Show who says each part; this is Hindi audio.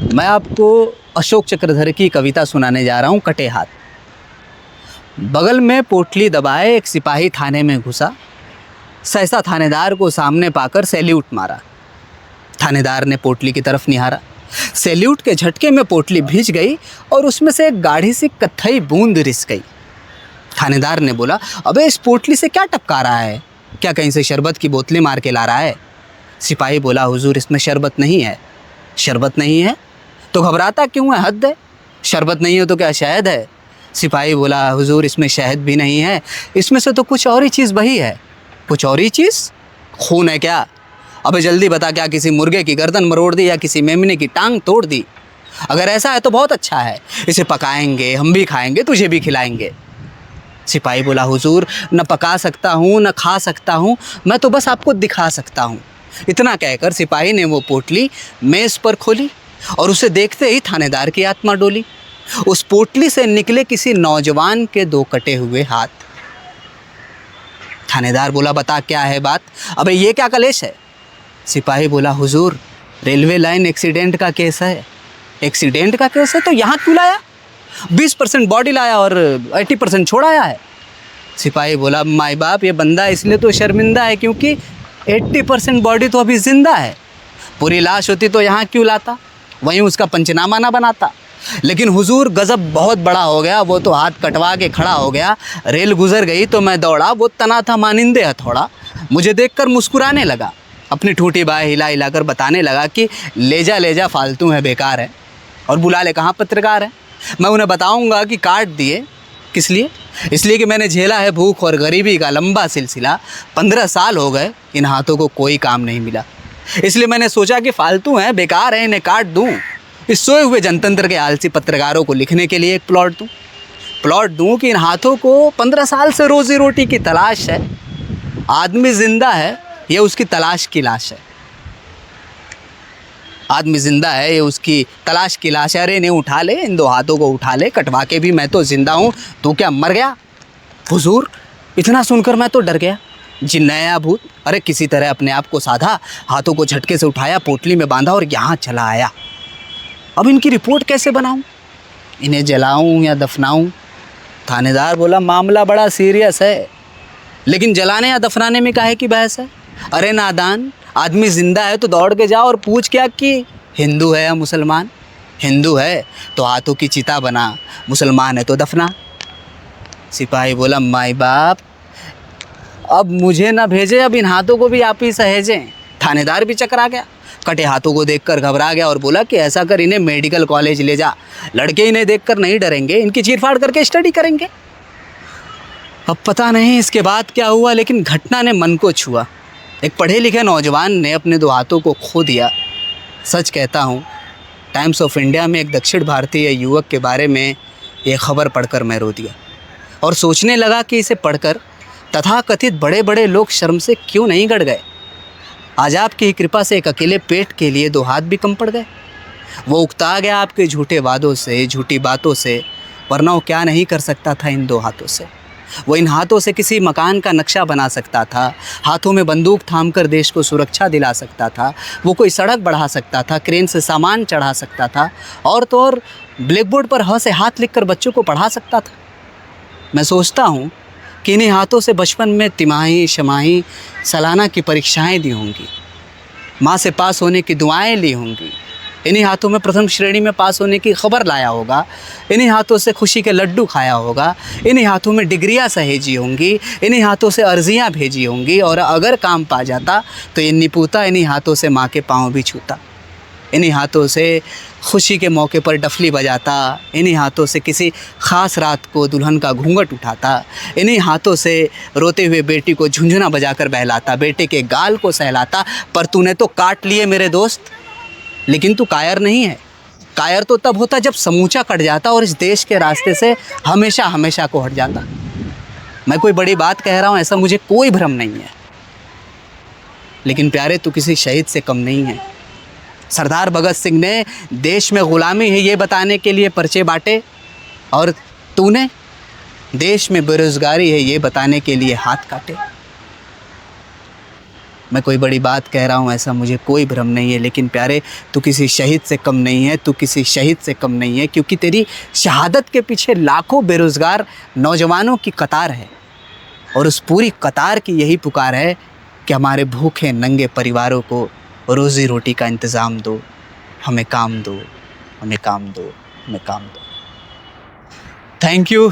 Speaker 1: मैं आपको अशोक चक्रधर की कविता सुनाने जा रहा हूँ, कटे हाथ। बगल में पोटली दबाए एक सिपाही थाने में घुसा, सहसा थानेदार को सामने पाकर सैल्यूट मारा। थानेदार ने पोटली की तरफ निहारा, सैल्यूट के झटके में पोटली भीज गई और उसमें से एक गाढ़ी सी कत्थई बूंद रिस गई। थानेदार ने बोला, अबे इस पोटली से क्या टपका रहा है? क्या कहीं से शरबत की बोतलें मार के ला रहा है? सिपाही बोला, हुजूर इसमें शरबत नहीं है। शरबत नहीं है तो घबराता क्यों है? हद है, शरबत नहीं हो तो क्या शहद है? सिपाही बोला, हुजूर इसमें शहद भी नहीं है, इसमें से तो कुछ और ही चीज़ बही है। कुछ और ही चीज़? खून है क्या? अबे जल्दी बता, क्या किसी मुर्गे की गर्दन मरोड़ दी या किसी मेमने की टांग तोड़ दी? अगर ऐसा है तो बहुत अच्छा है, इसे पकाएंगे, हम भी खाएंगे, तुझे भी खिलाएंगे। सिपाही बोला, हुजूर न पका सकता हूँ न खा सकता हूँ, मैं तो बस आपको दिखा सकता हूँ। इतना कहकर सिपाही ने वो पोटली मेज़ पर खोली और उसे देखते ही थानेदार की आत्मा डोली। उस पोटली से निकले किसी नौजवान के दो कटे हुए हाथ। थानेदार बोला, बता क्या है बात? अबे ये क्या कलेश है? सिपाही बोला, हुजूर रेलवे लाइन एक्सीडेंट का केस है। एक्सीडेंट का केस है तो यहाँ क्यों लाया? 20% बॉडी लाया और 80% छोड़ आया है। सिपाही बोला, माई बाप ये बंदा इसलिए तो शर्मिंदा है क्योंकि 80% बॉडी तो अभी जिंदा है। पूरी लाश होती तो यहाँ क्यों लाता, वहीं उसका पंचनामा ना बनाता। लेकिन हुजूर गज़ब बहुत बड़ा हो गया, वो तो हाथ कटवा के खड़ा हो गया। रेल गुजर गई तो मैं दौड़ा, वो तना था मानिंदे हथौड़ा। मुझे देखकर मुस्कुराने लगा, अपनी ठूठी बाहें हिला हिलाकर बताने लगा कि ले जा फालतू है, बेकार है, और बुला ले कहाँ पत्रकार है। मैं उन्हें बताऊंगा कि काट दिए किस लिए? इसलिए कि मैंने झेला है भूख और गरीबी का लंबा सिलसिला। 15 साल हो गए इन हाथों को कोई काम नहीं मिला, इसलिए मैंने सोचा कि फालतू हैं, बेकार हैं, इन्हें काट दूं। इस सोए हुए जनतंत्र के आलसी पत्रकारों को लिखने के लिए एक प्लॉट दूं कि इन हाथों को 15 साल से रोजी रोटी की तलाश है। आदमी जिंदा है, ये उसकी तलाश की लाश है। आदमी जिंदा है, ये उसकी तलाश की लाश है। अरे इन्हें उठा ले, इन दो हाथों को उठा ले, कटवा के भी मैं तो जिंदा हूँ, तू क्या मर गया? हुजूर इतना सुनकर मैं तो डर गया, जिन्न है या भूत? अरे किसी तरह अपने आप को साधा, हाथों को झटके से उठाया, पोटली में बांधा और यहाँ चला आया। अब इनकी रिपोर्ट कैसे बनाऊँ? इन्हें जलाऊँ या दफनाऊँ? थानेदार बोला, मामला बड़ा सीरियस है, लेकिन जलाने या दफनाने में काहे की बहस है? अरे नादान, आदमी जिंदा है तो दौड़ के जाओ और पूछ क्या कि हिंदू है या मुसलमान। हिंदू है तो हाथों की चिता बना, मुसलमान है तो दफना। सिपाही बोला, माई बाप अब मुझे ना भेजे, अब इन हाथों को भी आप ही सहेजें। थानेदार भी चकरा गया, कटे हाथों को देखकर घबरा गया और बोला कि ऐसा कर, इन्हें मेडिकल कॉलेज ले जा, लड़के इन्हें देखकर नहीं डरेंगे, इनकी चीरफाड़ करके स्टडी करेंगे। अब पता नहीं इसके बाद क्या हुआ, लेकिन घटना ने मन को छुआ। एक पढ़े लिखे नौजवान ने अपने दो हाथों को खो दिया। सच कहता हूँ, टाइम्स ऑफ इंडिया में एक दक्षिण भारतीय युवक के बारे में ये खबर पढ़कर मैं रो दिया और सोचने लगा कि इसे पढ़कर तथाकथित बड़े बड़े लोग शर्म से क्यों नहीं गड़ गए। आज आपकी कृपा से एक अकेले पेट के लिए दो हाथ भी कम पड़ गए। वो उकता गया आपके झूठे वादों से, झूठी बातों से, वरना वो क्या नहीं कर सकता था इन दो हाथों से। वो इन हाथों से किसी मकान का नक्शा बना सकता था, हाथों में बंदूक थामकर देश को सुरक्षा दिला सकता था, वो कोई सड़क बढ़ा सकता था, क्रेन से सामान चढ़ा सकता था, और तो और ब्लैक बोर्ड पर ह से हाथ लिखकर बच्चों को पढ़ा सकता था। मैं सोचता हूँ कि इन्हीं हाथों से बचपन में तिमाही, छमाही, सालाना की परीक्षाएं दी होंगी, माँ से पास होने की दुआएं ली होंगी, इन्हीं हाथों में प्रथम श्रेणी में पास होने की खबर लाया होगा, इन्हीं हाथों से खुशी के लड्डू खाया होगा, इन्हीं हाथों में डिग्रियां सहेजी होंगी, इन्हीं हाथों से अर्जियां भेजी होंगी, और अगर काम पा जाता तो ये निपूता इन्हीं हाथों से माँ के पाँव भी छूता, इन्हीं हाथों से खुशी के मौके पर डफली बजाता, इन्हीं हाथों से किसी ख़ास रात को दुल्हन का घूंघट उठाता, इन्हीं हाथों से रोते हुए बेटी को झुंझुना बजाकर बहलाता, बेटे के गाल को सहलाता। पर तूने तो काट लिए मेरे दोस्त, लेकिन तू कायर नहीं है। कायर तो तब होता जब समूचा कट जाता और इस देश के रास्ते से हमेशा हमेशा को हट जाता। मैं कोई बड़ी बात कह रहा हूँ ऐसा मुझे कोई भ्रम नहीं है, लेकिन प्यारे तू किसी शहीद से कम नहीं है। सरदार भगत सिंह ने देश में ग़ुलामी है ये बताने के लिए पर्चे बांटे, और तूने देश में बेरोज़गारी है ये बताने के लिए हाथ काटे। मैं कोई बड़ी बात कह रहा हूँ ऐसा मुझे कोई भ्रम नहीं है, लेकिन प्यारे तू किसी शहीद से कम नहीं है, तू किसी शहीद से कम नहीं है, क्योंकि तेरी शहादत के पीछे लाखों बेरोज़गार नौजवानों की कतार है और उस पूरी कतार की यही पुकार है कि हमारे भूखे नंगे परिवारों को रोज़ी रोटी का इंतज़ाम दो, हमें काम दो, हमें काम दो, हमें काम दो। Thank you.